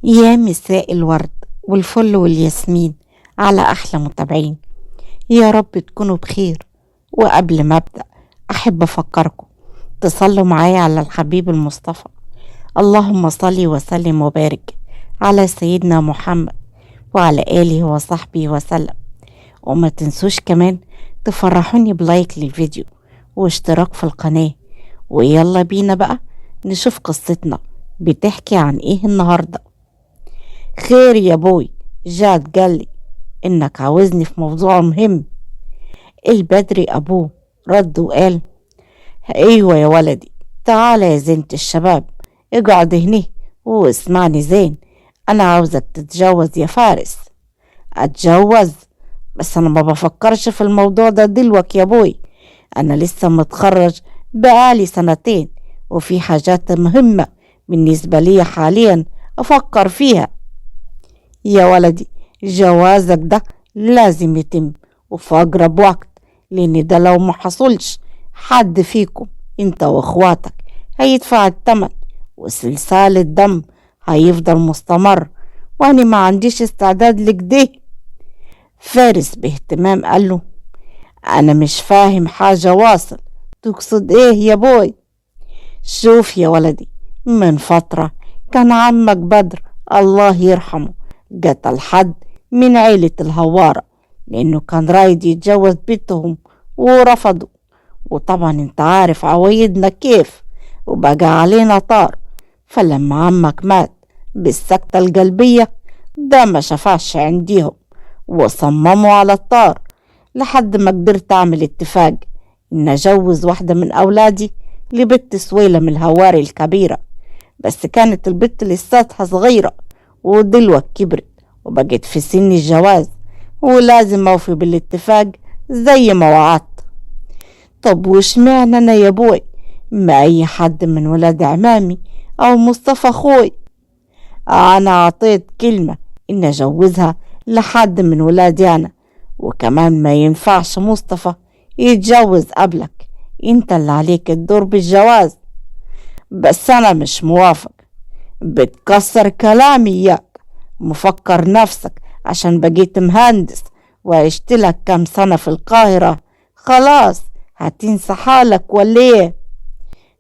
يا مساء الورد والفل والياسمين على أحلى متابعين. يا رب تكونوا بخير. وقبل ما أبدأ أحب أفكركم تصلوا معايا على الحبيب المصطفى. اللهم صل وسلم وبارك على سيدنا محمد وعلى آله وصحبه وسلم. وما تنسوش كمان تفرحوني بلايك للفيديو واشتراك في القناة. ويلا بينا بقى نشوف قصتنا بتحكي عن ايه النهارده. خير يا بوي، جاد قالي انك عاوزني في موضوع مهم. البدري ابوه رد وقال: ايوه يا ولدي، تعالى يا زينة الشباب، اقعد هنا واسمعني زين. انا عاوزك تتجوز يا فارس. اتجوز؟ بس انا ما بفكرش في الموضوع ده دلوقتي يا بوي. انا لسه متخرج بقالي سنتين، وفي حاجات مهمة بالنسبة لي حاليا افكر فيها. يا ولدي، جوازك ده لازم يتم وفي أقرب وقت، لأن ده لو ما حصلش حد فيكم انت واخواتك هيدفع التمن، وسلسال الدم هيفضل مستمر، وأنا ما عنديش استعداد لكده. فارس باهتمام قال له: أنا مش فاهم حاجة واصل، تقصد إيه يا بوي؟ شوف يا ولدي، من فترة كان عمك بدر الله يرحمه قتل حد من عيلة الهوارة لأنه كان رايد يتجوز بنتهم ورفضوا. وطبعا انت عارف عوايدنا كيف، وبقى علينا طار. فلما عمك مات بالسكتة القلبية ده ما شفاش عنديهم، وصمموا على الطار لحد ما قدرت أعمل اتفاق إن أجوز واحدة من أولادي لبنت سويلة من الهواري الكبيرة. بس كانت البنت لساتها صغيرة ودلوقتي كبرت وبقت في سن الجواز، ولازم أوفي بالاتفاق زي ما وعدت. طب وش معنى أنا يا بوي؟ ما أي حد من ولاد عمامي أو مصطفى أخوي. أنا أعطيت كلمة إن أجوزها لحد من ولادي أنا، وكمان ما ينفعش مصطفى يتجوز قبلك، انت اللي عليك الدور بالجواز. بس أنا مش موافق. بتكسر كلامي إياك، مفكر نفسك عشان بقيت مهندس وعشت لك كام سنة في القاهرة خلاص هتنسى حالك ولا ايه؟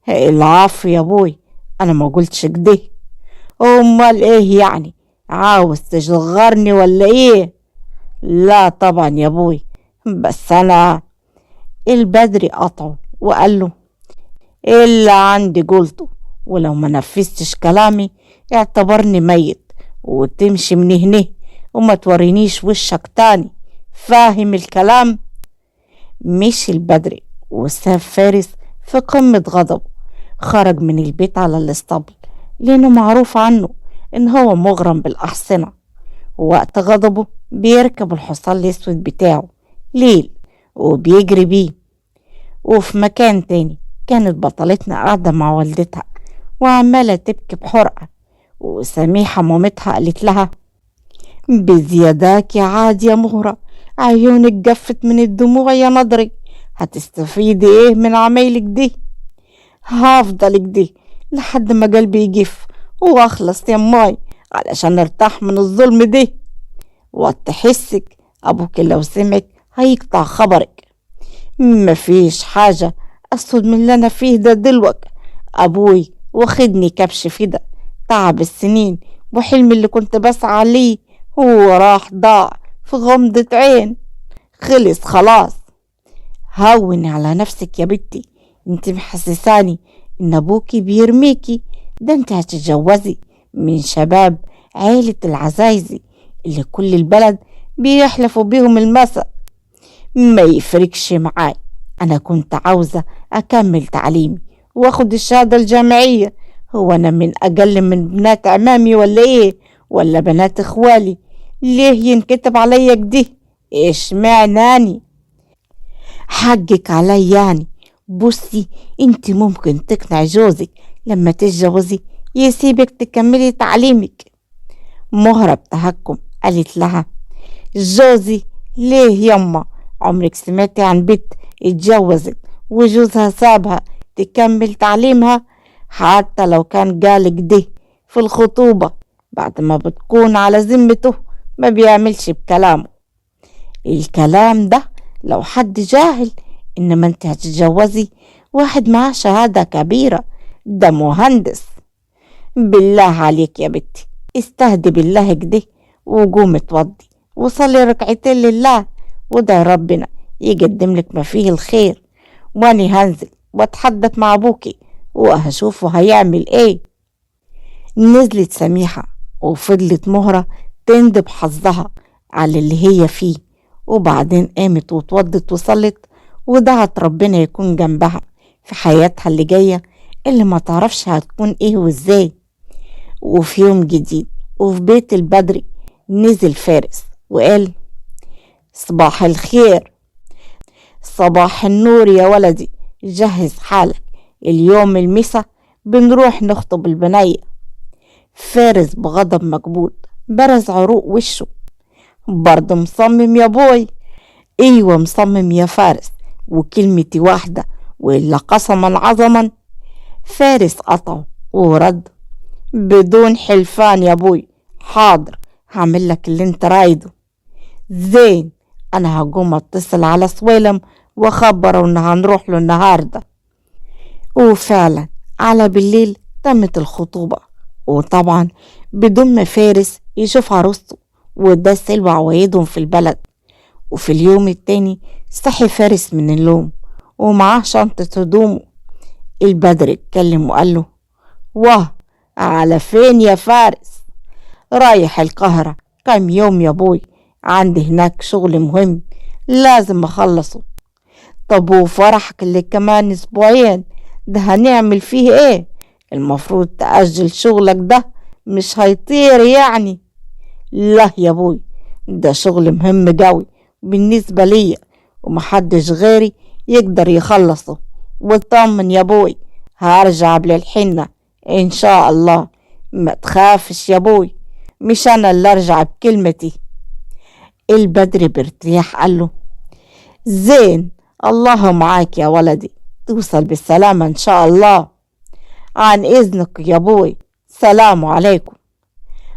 العفو يا ابوي، انا ما قلتش كده. امال ايه يعني، عاوز تشغرني ولا ايه؟ لا طبعا يا ابوي، بس انا. البدري قطعه وقال له: إلا عندي قلته، ولو ما نفذتش كلامي اعتبرني ميت وتمشي من هنا وما تورينيش وشك تاني، فاهم الكلام؟ مشي البدري وساب فارس في قمة غضبه. خرج من البيت على الاسطبل لأنه معروف عنه إن هو مغرم بالأحصنة، ووقت غضبه بيركب الحصان الأسود بتاعه ليل وبيجري بيه. وفي مكان تاني كانت بطلتنا قاعدة مع والدتها وعمالة تبكي بحرقة، وسميحة مامتها قالت لها: بزياداك يا عاد يا مهرة، عيونك جفت من الدموع يا نضري، هتستفيدي ايه من عمايلك دي؟ هفضل كده لحد ما قلبي يجف واخلص يا ماي علشان ارتاح من الظلم ده. وتحسك ابوك لو سمعك هيقطع خبرك. مفيش حاجة أسود من اللي أنا فيه ده دلوقتي. أبوي واخدني كبش فدا، تعب السنين وحلمي اللي كنت بسعى ليه هو راح ضاع في غمضة عين، خلص خلاص. هوني على نفسك يا بنتي، انت محسساني ان ابوكي بيرميكي، ده انت هتتجوزي من شباب عيلة العزايزي اللي كل البلد بيحلفوا بيهم المثل. ما يفرقش معاي، انا كنت عاوزة اكمل تعليمي واخد الشهادة الجامعية. هو انا من اقل من بنات عمامي ولا ايه؟ ولا بنات اخوالي؟ ليه ينكتب عليا كده؟ ايش معناني؟ حقك علي يعني. بصي، انت ممكن تقنع جوزك لما تتجوزي يسيبك تكملي تعليمك. مهرة بتهكم قالت لها: جوزي ليه يما؟ عمرك سمعتي عن بنت اتجوزت وجوزها سابها تكمل تعليمها؟ حتى لو كان قالك ده في الخطوبة بعد ما بتكون على ذمته ما بيعملش بكلامه. الكلام ده لو حد جاهل، إنما انت هتتجوزي واحد معاه شهادة كبيرة، ده مهندس. بالله عليك يا بنتي استهدي بالله كده، وقومي اتوضي وصلي ركعتين لله، وده ربنا يقدم لك ما فيه الخير، واني هنزل واتحدث مع ابوكي وهشوفه هيعمل ايه. نزلت سميحة وفضلت مهرة تندب حظها على اللي هي فيه، وبعدين قامت واتوضت وصلت ودعت ربنا يكون جنبها في حياتها اللي جاية، اللي ما تعرفش هتكون ايه وازاي. وفي يوم جديد وفي بيت البدري نزل فارس وقال: صباح الخير. صباح النور يا ولدي، جهز حالك، اليوم المسا بنروح نخطب البنية. فارس بغضب مكبوت برز عروق وشه: برضه مصمم يا بوي؟ ايوه مصمم يا فارس، وكلمتي واحدة وإلا قسما عظما. فارس قطعه ورد: بدون حلفان يا بوي، حاضر هعمل لك اللي انت رايده. زين، انا هقوم اتصل على سويلم واخبره ان هنروح له النهارده. وفعلا على بالليل تمت الخطوبة، وطبعا بدون ما فارس يشوف عروسته، وده سلوى عوايدهم في البلد. وفي اليوم التاني صحي فارس من النوم ومعاه شنطة هدومه. البدر اتكلم وقال له: واه، على فين يا فارس؟ رايح القاهرة كام يوم يا بوي، عندي هناك شغل مهم لازم اخلصه. طب وفرحك اللي كمان اسبوعين ده هنعمل فيه ايه؟ المفروض تأجل شغلك ده، مش هيطير يعني. لا يا بوي، ده شغل مهم قوي بالنسبة ليا، ومحدش غيري يقدر يخلصه. وطمن يا بوي، هرجع قبل الحنة ان شاء الله، ما تخافش يا بوي، مش انا اللي ارجع بكلمتي. البدر بارتياح قال له: زين، الله معاك يا ولدي، توصل بالسلامة ان شاء الله. عن اذنك يا بوي، سلام عليكم.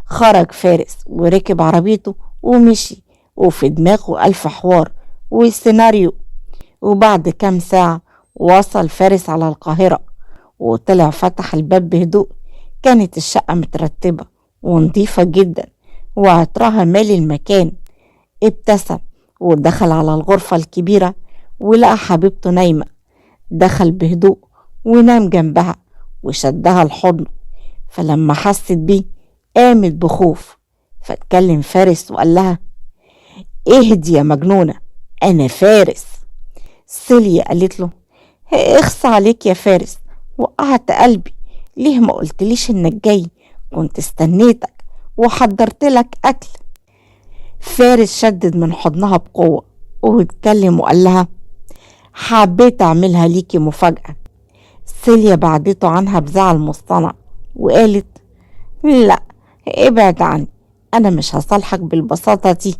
خرج فارس وركب عربيته ومشي، وفي دماغه ألف حوار وسيناريو. وبعد كام ساعة وصل فارس على القاهرة، وطلع فتح الباب بهدوء. كانت الشقة مترتبة ونظيفة جدا، وعطرها مالي المكان. ابتسم ودخل على الغرفة الكبيرة ولقى حبيبته نايمة. دخل بهدوء ونام جنبها وشدها لحضنه، فلما حست بيه قامت بخوف. فاتكلم فارس وقال لها: اهدي يا مجنونة، انا فارس. سيليا قالت له: اخص عليك يا فارس، وقعت قلبي، ليه ما قلتليش انك جاي؟ كنت استنيتك وحضرت لك اكل. فارس شدد من حضنها بقوة واتكلم وقال لها: حبيت اعملها ليكي مفاجأة. سيليا بعدته عنها بزعل مصطنع وقالت: لا، ابعد عني، انا مش هصالحك بالبساطة دي.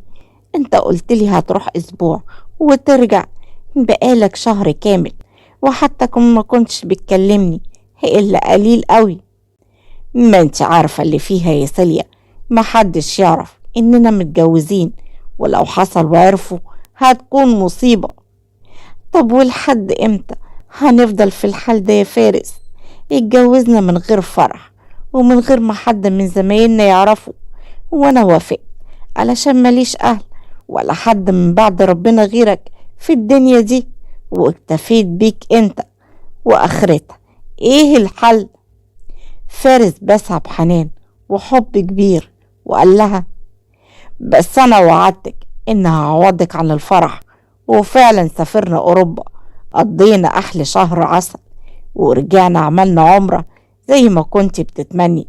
انت قلتلي هتروح اسبوع وترجع، بقالك شهر كامل، وحتى ما كنتش بتكلمني الا قليل قوي. ما انت عارفة اللي فيها يا سيليا، محدش يعرف اننا متجوزين، ولو حصل وعرفوا هتكون مصيبة. طب ولحد امتى هنفضل في الحال ده يا فارس؟ اتجوزنا من غير فرح ومن غير ما حد من زمايلنا يعرفه، وانا وافقت علشان ماليش اهل ولا حد من بعد ربنا غيرك في الدنيا دي، واكتفيت بيك انت واخرتها. ايه الحل؟ فارس بسها بحنان وحب كبير وقال لها: بس انا وعدتك ان هعوضك عن الفرح. وفعلا سافرنا اوروبا، قضينا احلى شهر عسل، ورجعنا عملنا عمرة زي ما كنت بتتمني.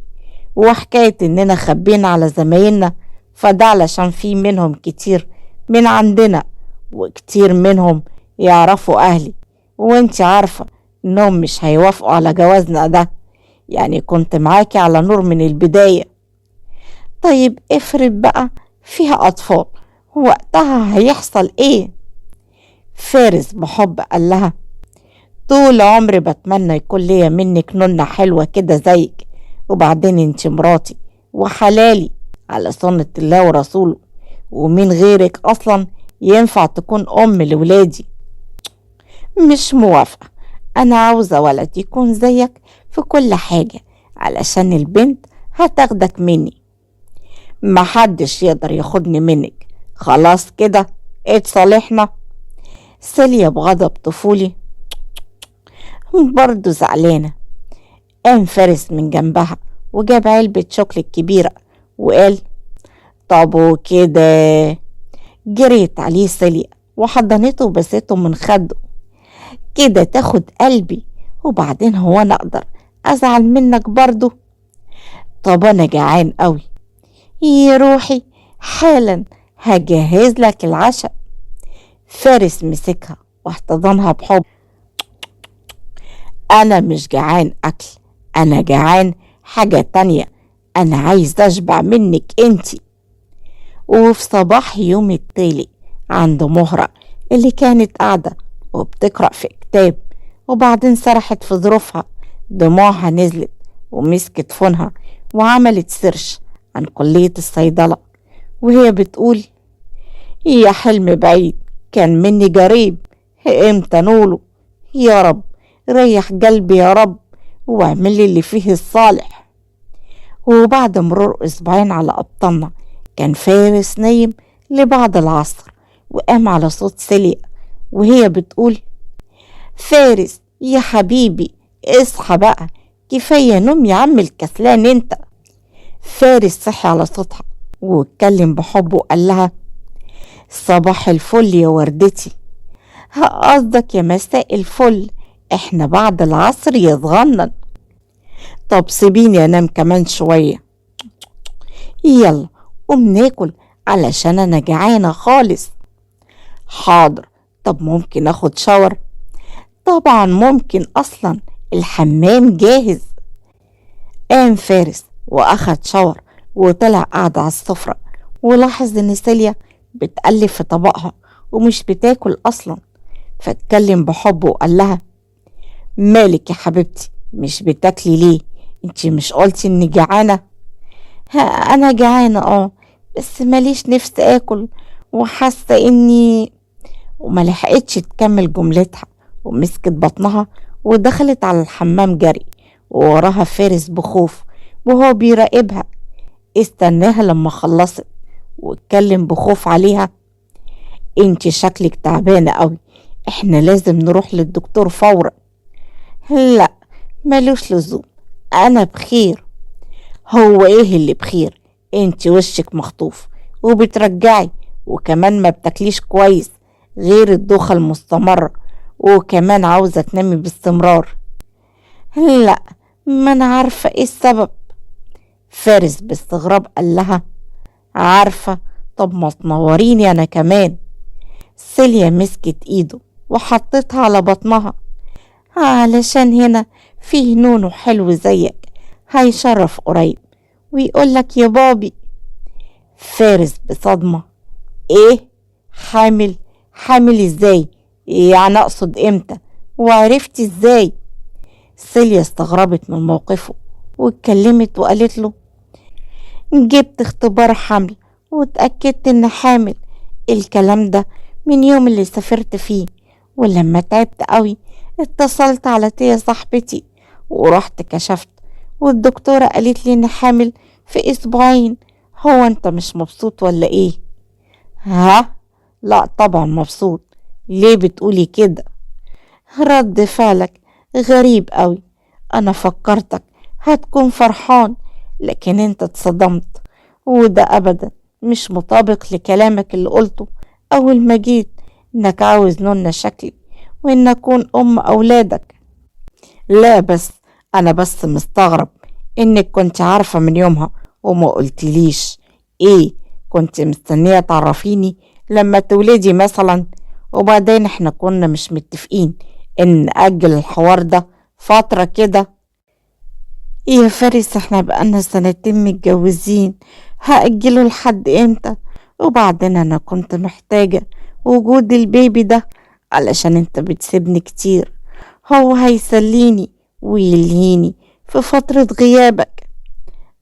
وحكاية اننا خبينا على زمايلنا فده علشان في منهم كتير من عندنا، وكتير منهم يعرفوا اهلي، وانت عارفة انهم مش هيوافقوا على جوازنا ده، يعني كنت معاكي على نور من البداية. طيب افرض بقى فيها اطفال، وقتها هيحصل ايه؟ فارس بحب قال لها: طول عمري بتمنى يكون ليا منك نونة حلوة كده زيك، وبعدين انت مراتي وحلالي على سنة الله ورسوله، ومين غيرك أصلا ينفع تكون أم لولادي؟ مش موافقة. أنا عاوزة ولد يكون زيك في كل حاجة، علشان البنت هتاخدك مني. محدش يقدر ياخدني منك، خلاص كده اتصالحنا. سيليا بغضب طفولي برضه زعلانة. قام فارس من جنبها وجاب علبة شوكليت كبيرة وقال طب وكده. جريت عليه سيليا وحضنته وبسته من خده. كده تاخد قلبي؟ وبعدين هو انا اقدر ازعل منك برضه؟ طب انا جعان قوي يا روحي، حالا هجهز لك العشاء. فارس مسكها واحتضنها بحب. انا مش جعان اكل، انا جعان حاجة تانية، انا عايز اشبع منك انتي. وفي صباح يوم التالي عند مهرة اللي كانت قاعدة وبتقرأ في كتاب، وبعدين سرحت في ظروفها، دموعها نزلت ومسكت فونها وعملت سيرش عن كلية الصيدلة، وهي بتقول يا حلم بعيد كان مني قريب، امتى نوله؟ يا رب ريح قلبي يا رب، واعمل لي اللي فيه الصالح. وبعد مرور اسبوعين على ابطالنا كان فارس نايم لبعد العصر، وقام على صوت سيليا وهي بتقول فارس يا حبيبي اصحى بقى، كفاية نوم يا عم الكسلان انت. فارس صحي على صوتها واتكلم بحب وقال لها صباح الفل يا وردتي. قصدك يا مساء الفل، احنا بعد العصر يتغنن. طب سيبيني انام كمان شوية. يلا قوم ناكل علشان انا جعانة خالص. حاضر. طب ممكن اخد شاور؟ طبعا ممكن، اصلا الحمام جاهز. قام فارس واخد شاور وطلع قاعد على السفرة، ولاحظ ان سيليا بتقلب في طبقها ومش بتاكل اصلا، فاتكلم بحب وقال لها مالك يا حبيبتي مش بتاكلي ليه؟ انتي مش قلتي اني جعانة؟ انا جعانة بس ماليش نفس اكل وحاسة اني. وما لحقتش تكمل جملتها ومسكت بطنها ودخلت على الحمام جري، ووراها فارس بخوف وهو بيراقبها. استناها لما خلصت واتكلم بخوف عليها انتي شكلك تعبانة قوي، احنا لازم نروح للدكتور فورا. لا ملوش لزوم، انا بخير. هو ايه اللي بخير؟ انتي وشك مخطوف وبترجعي، وكمان ما بتاكليش كويس غير الدوخة المستمرة، وكمان عاوزة تنامي باستمرار. لا ما انا عارفة ايه السبب. فارس باستغراب قال لها عارفة؟ طب ما تنوريني انا كمان. سيليا مسكت ايده وحطتها على بطنها. علشان هنا فيه نونو حلو زيك هيشرف قريب ويقولك يا بابي. فارس بصدمة ايه؟ حامل؟ حامل ازاي؟ يعني اقصد امتى؟ وعرفتي ازاي؟ سيليا استغربت من موقفه واتكلمت وقالت له جبت اختبار حمل واتأكدت ان حامل. الكلام ده من يوم اللي سافرت فيه، ولما تعبت قوي اتصلت على تيا صاحبتي ورحت كشفت، والدكتورة قالت لي ان حامل في اسبوعين. هو انت مش مبسوط ولا ايه؟ ها؟ لا طبعا مبسوط. ليه بتقولي كده؟ رد فعلك غريب قوي، انا فكرتك هتكون فرحان لكن انت اتصدمت، وده ابدا مش مطابق لكلامك اللي قلته اول ما جيت، انك عاوز نونا شكلي وان اكون ام اولادك. لا بس انا بس مستغرب انك كنت عارفة من يومها وما قلتليش. ايه كنت مستنية تعرفيني لما تولدي مثلا؟ وبعدين احنا كنا مش متفقين ان نأجل الحوار ده فترة كده؟ يا فارس احنا بقالنا سنتين متجوزين، هأجله لحد امتى؟ وبعدين انا كنت محتاجة وجود البيبي ده علشان انت بتسيبني كتير، هو هيسليني ويلهيني في فترة غيابك.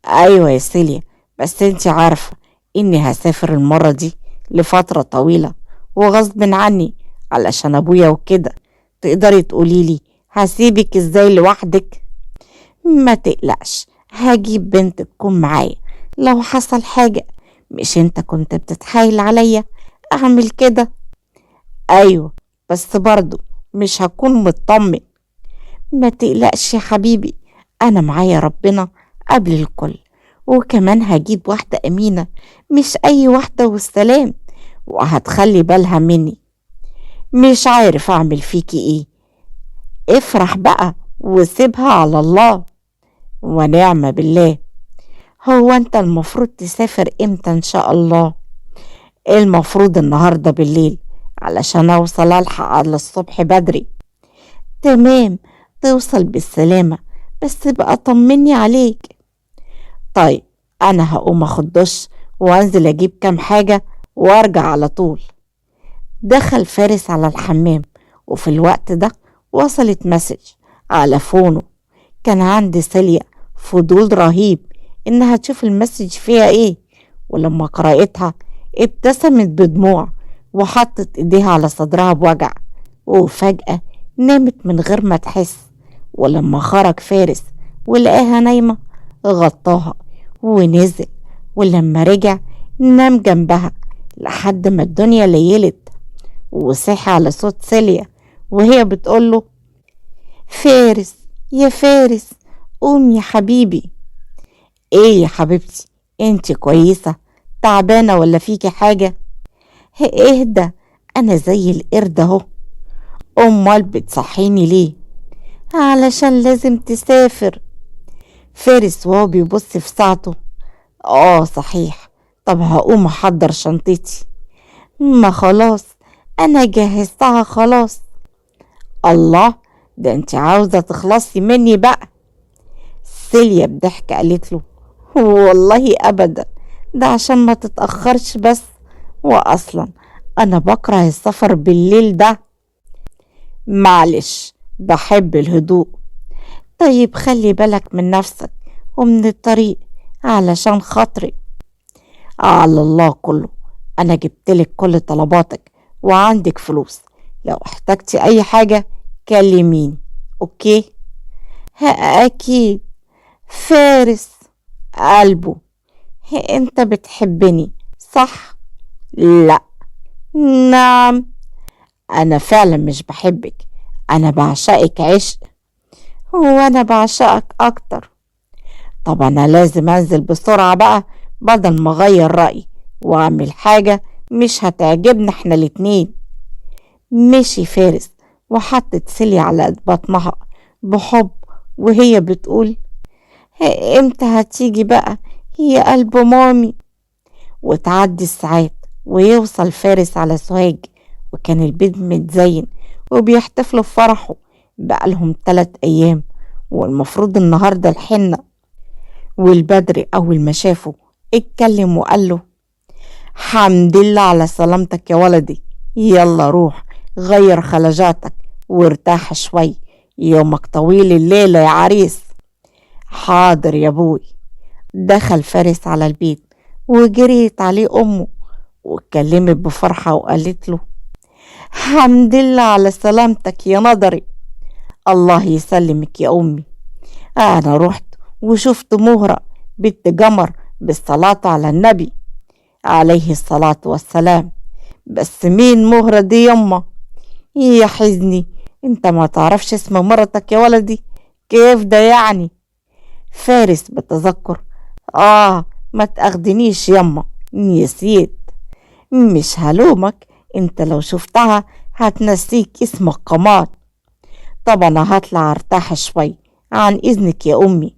ايوه يا سيليا، بس انتي عارفة اني هسافر المرة دي لفترة طويلة وغصب عني علشان ابويا وكده. تقدري تقوليلي هسيبك ازاي لوحدك؟ ما تقلقش، هجيب بنت تكون معايا لو حصل حاجة. مش انت كنت بتتحايل عليا اعمل كده؟ ايوه، بس برضو مش هكون مطمن. ما تقلقش يا حبيبي، انا معايا ربنا قبل الكل. وكمان هجيب واحدة امينة، مش اي واحدة والسلام، وهتخلي بالها مني. مش عارف اعمل فيكي ايه. افرح بقى وسيبها على الله ونعم بالله. هو انت المفروض تسافر امتى ان شاء الله؟ المفروض النهاردة بالليل علشان اوصل الحق على الصبح بدري. تمام، توصل بالسلامة، بس بقى طمني عليك. طيب، انا هقوم اخد دش وانزل اجيب كام حاجة وارجع على طول. دخل فارس على الحمام، وفي الوقت ده وصلت مسج على فونه. كان عند سيليا فضول رهيب انها تشوف المسج فيها ايه، ولما قرأتها ابتسمت بدموع وحطت ايديها على صدرها بوجع، وفجأة نامت من غير ما تحس. ولما خرج فارس ولقاها نايمة غطاها ونزل، ولما رجع نام جنبها لحد ما الدنيا ليلت، وصحي على صوت سيليا وهي بتقوله: فارس يا فارس، قوم يا حبيبي. ايه يا حبيبتي، انت كويسة؟ تعبانة ولا فيكي حاجة؟ اهدى، انا زي القرد اهو. امال بتصحيني ليه؟ علشان لازم تسافر. فارس وهو بيبص في ساعته: اه صحيح، طب هقوم احضر شنطتي. ما خلاص، انا جهزتها خلاص. الله، ده انت عاوزة تخلصي مني بقى. سيليا بضحك قالت له: والله ابدا، ده عشان ما تتأخرش بس، واصلا انا بكره السفر بالليل ده. معلش، بحب الهدوء. طيب خلي بالك من نفسك ومن الطريق علشان خاطري. على الله كله، انا جبتلك كل طلباتك وعندك فلوس، لو احتجتي اي حاجة كلميني. اوكي؟ ها، اكيد. فارس قلبه: انت بتحبني صح؟ لا. نعم. انا فعلا مش بحبك، انا بعشقك عشق. وانا بعشقك اكتر. طب انا لازم انزل بسرعة بقى بدل ما اغير رأيي واعمل حاجة مش هتعجبنا احنا الاتنين. مشي فارس وحطت سيلي على بطنها بحب وهي بتقول: امتى هتيجي بقى يا قلب مامي؟ وتعدي الساعات ويوصل فارس على سوهاج، وكان البيت متزين وبيحتفلوا بفرحه بقالهم 3 أيام، والمفروض النهاردة الحنة. والبدري أول ما شافه اتكلم وقال له: حمد لله على سلامتك يا ولدي، يلا روح غير خلجاتك وارتاح شوي، يومك طويل الليلة يا عريس. حاضر يا بوي. دخل فارس على البيت وجريت عليه أمه واتكلمت بفرحة وقالت له: حمد لله على سلامتك يا نضري. الله يسلمك يا أمي. أنا رحت وشفت مهرة بنت جمر بالصلاة على النبي عليه الصلاة والسلام. بس مين مهرة دي يما؟ يا حزني، انت ما تعرفش اسم مرتك يا ولدي؟ كيف ده يعني؟ فارس بتذكر: ما تاخدنيش يما، نسيت. مش هلومك، انت لو شفتها هتنسيك اسمك كمان. طب انا هطلع ارتاح شوي، عن اذنك يا امي.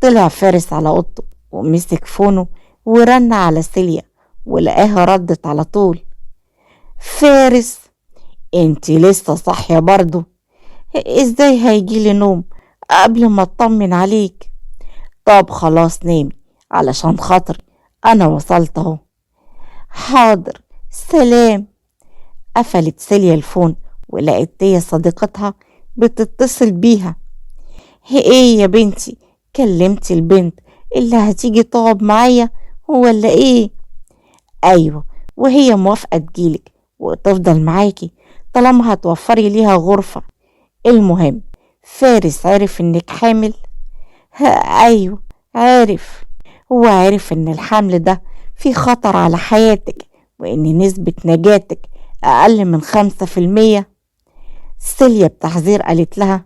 طلع فارس على اوضته ومسك فونه ورن على سيليا، ولقاها ردت على طول: فارس، انتي لسه صاحية برضو؟ ازاي هيجيلي نوم قبل ما اطمن عليك؟ طب خلاص نامي علشان خاطري، انا وصلت اهو. حاضر، سلام. قفلت سيليا الفون ولقيت هي صديقتها بتتصل بيها: ايه يا بنتي، كلمتي البنت اللي هتيجي تقعد معايا ولا ايه؟ ايوه، وهي موافقة تجيلك وتفضل معاكي طالما هتوفري ليها غرفة. المهم، فارس عرف انك حامل؟ ايوه عارف. هو عارف ان الحمل ده فيه خطر على حياتك وان نسبة نجاتك اقل من 5%. سيليا بتحذير قالت لها: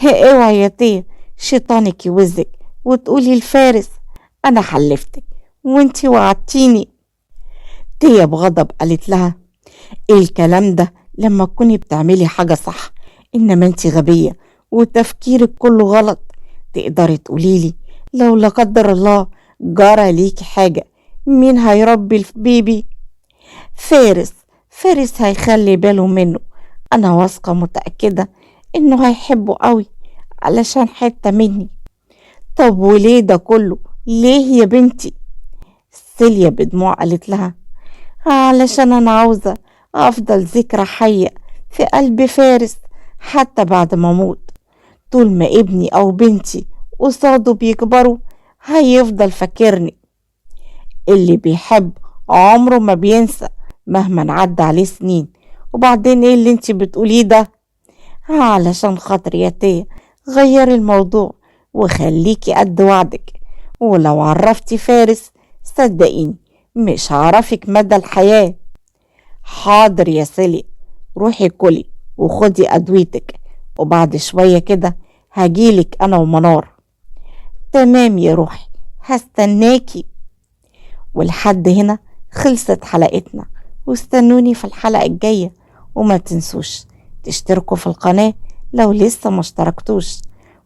اوعي يا تيه، شيطانك يوزك وتقولي لفارس انا حلفتك وانتي وعدتيني. تيه بغضب قالت لها: ايه الكلام ده لما تكوني بتعملي حاجة صح؟ انما انتي غبية وتفكيرك كله غلط. تقدري تقوليلي لو لا قدر الله جرى ليكي حاجة مين هيربي البيبي؟ فارس. فارس هيخلي باله منه. انا واثقة متأكدة انه هيحبه قوي علشان حتة مني. طب وليه ده كله؟ ليه يا بنتي؟ سيليا بدموع قالت لها: علشان انا عاوزة افضل ذكرى حية في قلب فارس حتى بعد ما اموت. طول ما ابني او بنتي قصاده بيكبروا هيفضل فاكرني. اللي بيحب عمره ما بينسى مهما عدى عليه سنين. وبعدين ايه اللي انتي بتقوليه ده؟ علشان خاطر يا تيه غيري الموضوع وخليكي قد وعدك. ولو عرفتي فارس صدقيني مش هعرفك مدى الحياة. حاضر يا سيلي، روحي كلي وخدي أدويتك وبعد شوية كده هجيلك أنا ومنار. تمام يا روحي، هستناكي. ولحد هنا خلصت حلقتنا، واستنوني في الحلقة الجاية. وما تنسوش تشتركوا في القناة لو لسه ما اشتركتوش،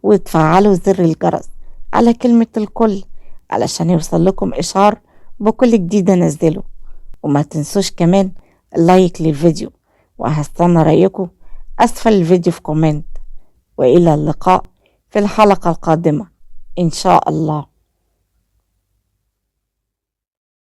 وتفعلوا زر الجرس على كلمة الكل علشان يوصل لكم إشعار بكل جديد انزله. وما تنسوش كمان لايك للفيديو، وهستنى رأيكم أسفل الفيديو في كومنت. وإلى اللقاء في الحلقة القادمة إن شاء الله.